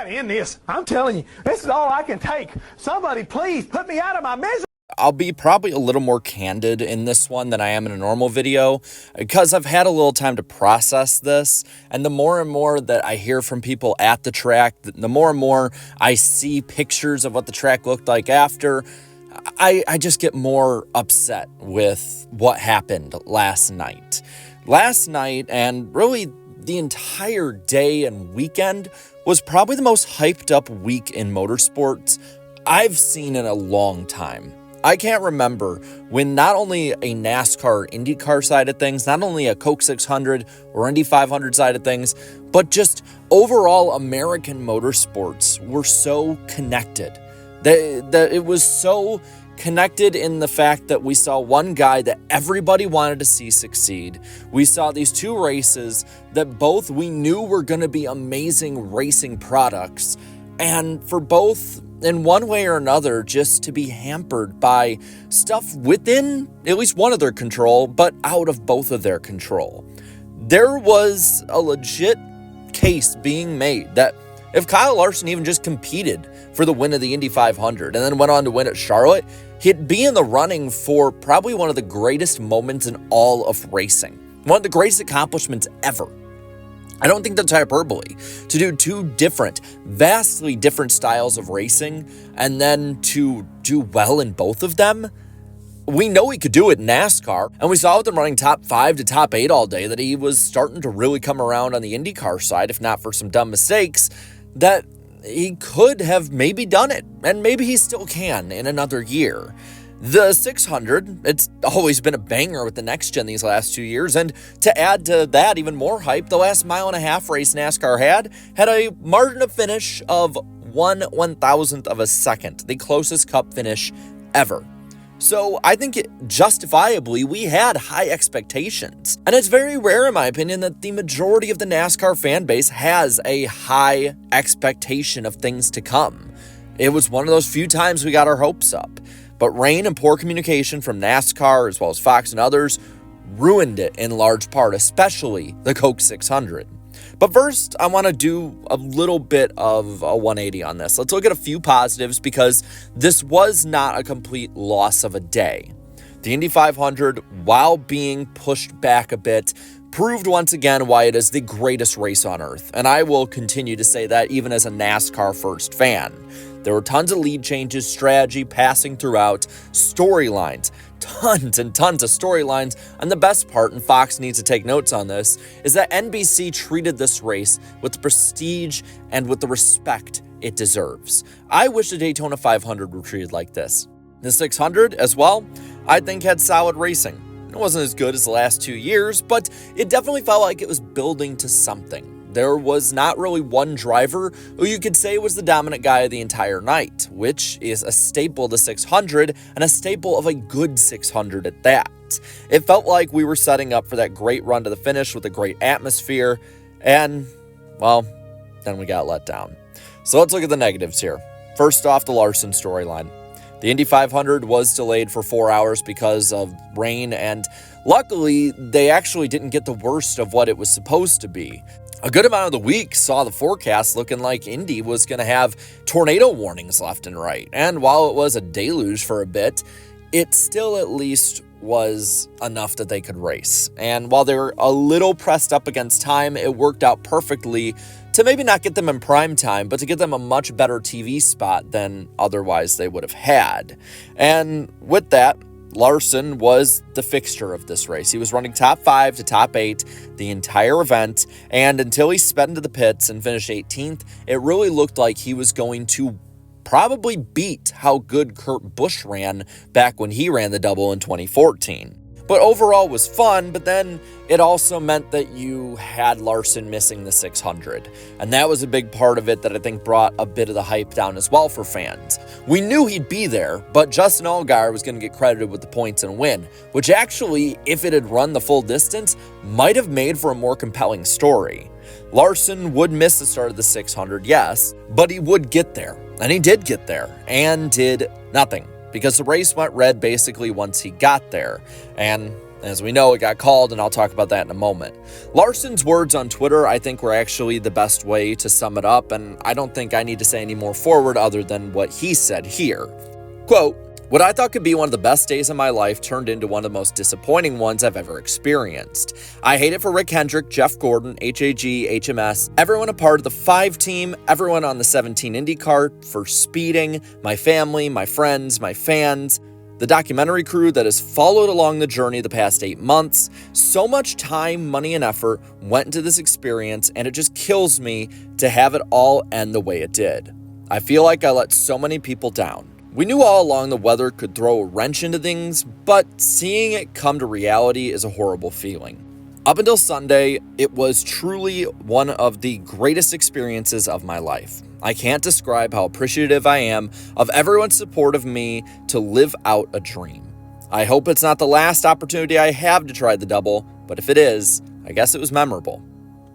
got to end this. I'm telling you, this is all I can take. Somebody please put me out of my misery. I'll be probably a little more candid in this one than I am in a normal video because I've had a little time to process this, and the more and more that I hear from people at the track, the more and more I see pictures of what the track looked like after, I just get more upset with what happened last night. Last night, and really the entire day and weekend, was probably the most hyped up week in motorsports I've seen in a long time. I can't remember when not only a NASCAR or IndyCar side of things, not only a Coke 600 or Indy 500 side of things, but just overall American motorsports were so connected. That it was so connected in the fact that we saw one guy that everybody wanted to see succeed. We saw these two races that both we knew were going to be amazing racing products, and for both, in one way or another, just to be hampered by stuff within at least one of their control, but out of both of their control. There was a legit case being made that if Kyle Larson even just competed for the win of the Indy 500 and then went on to win at Charlotte, he'd be in the running for probably one of the greatest moments in all of racing. One of the greatest accomplishments ever. I don't think that's hyperbole. To do two different, vastly different styles of racing and then to do well in both of them. We know he could do it in NASCAR, and we saw with him running top 5 to top 8 all day that he was starting to really come around on the IndyCar side, if not for some dumb mistakes, that he could have maybe done it, and maybe he still can in another year. The 600, it's always been a banger with the next gen these last 2 years, and to add to that even more hype, the last mile-and-a-half race NASCAR had a margin of finish of 1/1000th of a second, the closest cup finish ever. So I think justifiably we had high expectations. And it's very rare, in my opinion, that the majority of the NASCAR fan base has a high expectation of things to come. It was one of those few times we got our hopes up. But rain and poor communication from NASCAR, as well as Fox and others, ruined it in large part, especially the Coke 600. But first, I want to do a little bit of a 180 on this. Let's look at a few positives because this was not a complete loss of a day. The Indy 500, while being pushed back a bit, proved once again why it is the greatest race on earth. And I will continue to say that even as a NASCAR first fan. There were tons of lead changes, strategy, passing throughout, storylines, tons and tons of storylines. And the best part, and Fox needs to take notes on this, is that NBC treated this race with the prestige and with the respect it deserves. I wish the Daytona 500 were treated like this. The 600 as well, I think had solid racing. It wasn't as good as the last 2 years, but it definitely felt like it was building to something. There was not really one driver who you could say was the dominant guy of the entire night, which is a staple of the 600 and a staple of a good 600 at that. It felt like we were setting up for that great run to the finish with a great atmosphere, and, well, then we got let down. So let's look at the negatives here. First off, the Larson storyline. The Indy 500 was delayed for 4 hours because of rain, and luckily, they actually didn't get the worst of what it was supposed to be. A good amount of the week saw the forecast looking like Indy was going to have tornado warnings left and right. And while it was a deluge for a bit, it still at least was enough that they could race. And while they were a little pressed up against time, it worked out perfectly to maybe not get them in prime time, but to get them a much better TV spot than otherwise they would have had. And with that, Larson was the fixture of this race. He was running top 5 to top 8 the entire event, and until he sped into the pits and finished 18th, it really looked like he was going to probably beat how good Kurt Busch ran back when he ran the double in 2014. But overall was fun, but then it also meant that you had Larson missing the 600. And that was a big part of it that I think brought a bit of the hype down as well for fans. We knew he'd be there, but Justin Allgaier was going to get credited with the points and win, which actually, if it had run the full distance, might have made for a more compelling story. Larson would miss the start of the 600, yes, but he would get there. And he did get there, and did nothing. Because the race went red basically once he got there. And As we know, it got called, and I'll talk about that in a moment. Larson's words on Twitter, I think, were actually the best way to sum it up, and I don't think I need to say any more forward other than what he said here. Quote, "What I thought could be one of the best days of my life turned into one of the most disappointing ones I've ever experienced. I hate it for Rick Hendrick, Jeff Gordon, HAG, HMS, everyone a part of the 5 team, everyone on the 17 Indy kart for speeding, my family, my friends, my fans, the documentary crew that has followed along the journey the past 8 months. So much time, money, and effort went into this experience, and it just kills me to have it all end the way it did. I feel like I let so many people down. We knew all along the weather could throw a wrench into things, but seeing it come to reality is a horrible feeling. Up until Sunday, it was truly one of the greatest experiences of my life. I can't describe how appreciative I am of everyone's support of me to live out a dream. I hope it's not the last opportunity I have to try the double, but if it is, I guess it was memorable."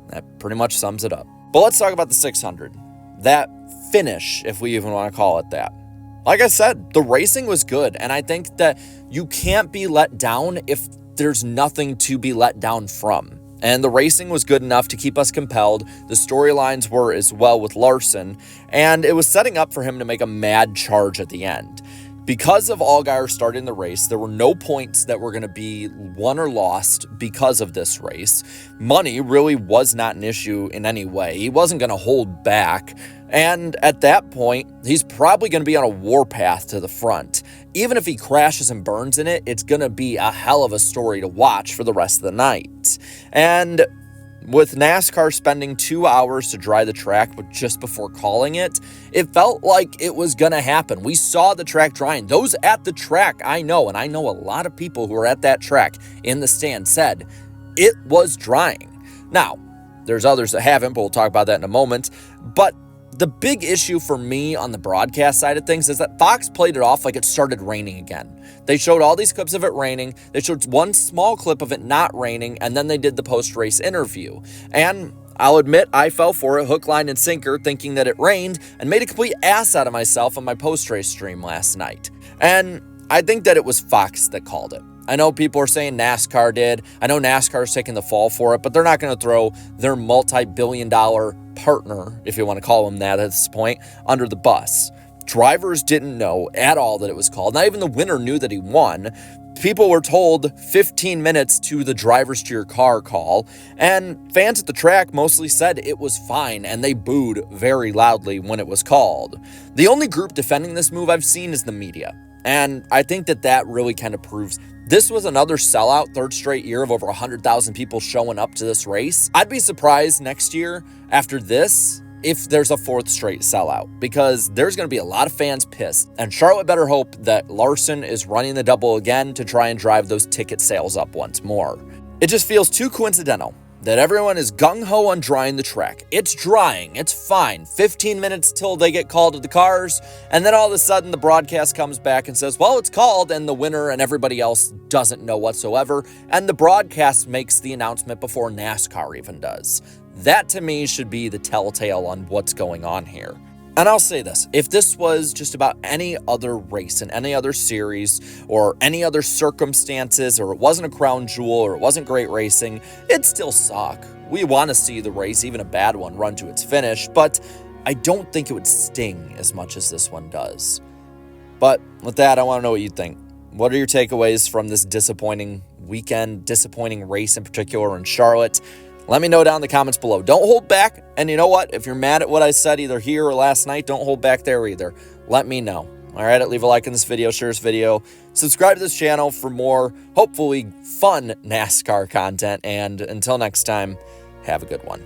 That pretty much sums it up. But let's talk about the 600. That finish, if we even want to call it that. Like I said, the racing was good, and I think that you can't be let down if there's nothing to be let down from. And the racing was good enough to keep us compelled. The storylines were as well with Larson, and it was setting up for him to make a mad charge at the end. Because of Allgaier starting the race, there were no points that were going to be won or lost because of this race. Money really was not an issue in any way. He wasn't going to hold back. And at that point, he's probably going to be on a warpath to the front. Even if he crashes and burns in it, it's going to be a hell of a story to watch for the rest of the night. And with NASCAR spending 2 hours to dry the track but just before calling it, it felt like it was going to happen. We saw the track drying. Those at the track, I know, and I know a lot of people who were at that track in the stand said it was drying. Now, there's others that haven't, but we'll talk about that in a moment. But the big issue for me on the broadcast side of things is that Fox played it off like it started raining again. They showed all these clips of it raining. They showed one small clip of it not raining, and then they did the post-race interview. And I'll admit I fell for it hook, line, and sinker thinking that it rained and made a complete ass out of myself on my post-race stream last night. And I think that it was Fox that called it. I know people are saying NASCAR did. I know NASCAR's taking the fall for it, but they're not going to throw their multi-billion-dollar partner, if you want to call him that at this point, under the bus. Drivers didn't know at all that it was called. Not even the winner knew that he won. People were told 15 minutes to the drivers to your car call, and fans at the track mostly said it was fine, and they booed very loudly when it was called. The only group defending this move I've seen is the media, and I think that really kind of proves this was another sellout, third straight year of over 100,000 people showing up to this race. I'd be surprised next year after this if there's a fourth straight sellout, because there's going to be a lot of fans pissed. And Charlotte better hope that Larson is running the double again to try and drive those ticket sales up once more. It just feels too coincidental that everyone is gung-ho on drying the track. It's drying, it's fine. 15 minutes till they get called to the cars, and then all of a sudden the broadcast comes back and says, well, it's called, and the winner and everybody else doesn't know whatsoever, and the broadcast makes the announcement before NASCAR even does. That to me should be the telltale on what's going on here. And I'll say this, if this was just about any other race in any other series or any other circumstances, or it wasn't a crown jewel or it wasn't great racing, it'd still suck. We want to see the race, even a bad one, run to its finish, but I don't think it would sting as much as this one does. But with that, I want to know what you think. What are your takeaways from this disappointing weekend, disappointing race in particular in Charlotte? Let me know down in the comments below. Don't hold back. And you know what? If you're mad at what I said either here or last night, don't hold back there either. Let me know. All right, leave a like on this video, share this video. Subscribe to this channel for more, hopefully, fun NASCAR content. And until next time, have a good one.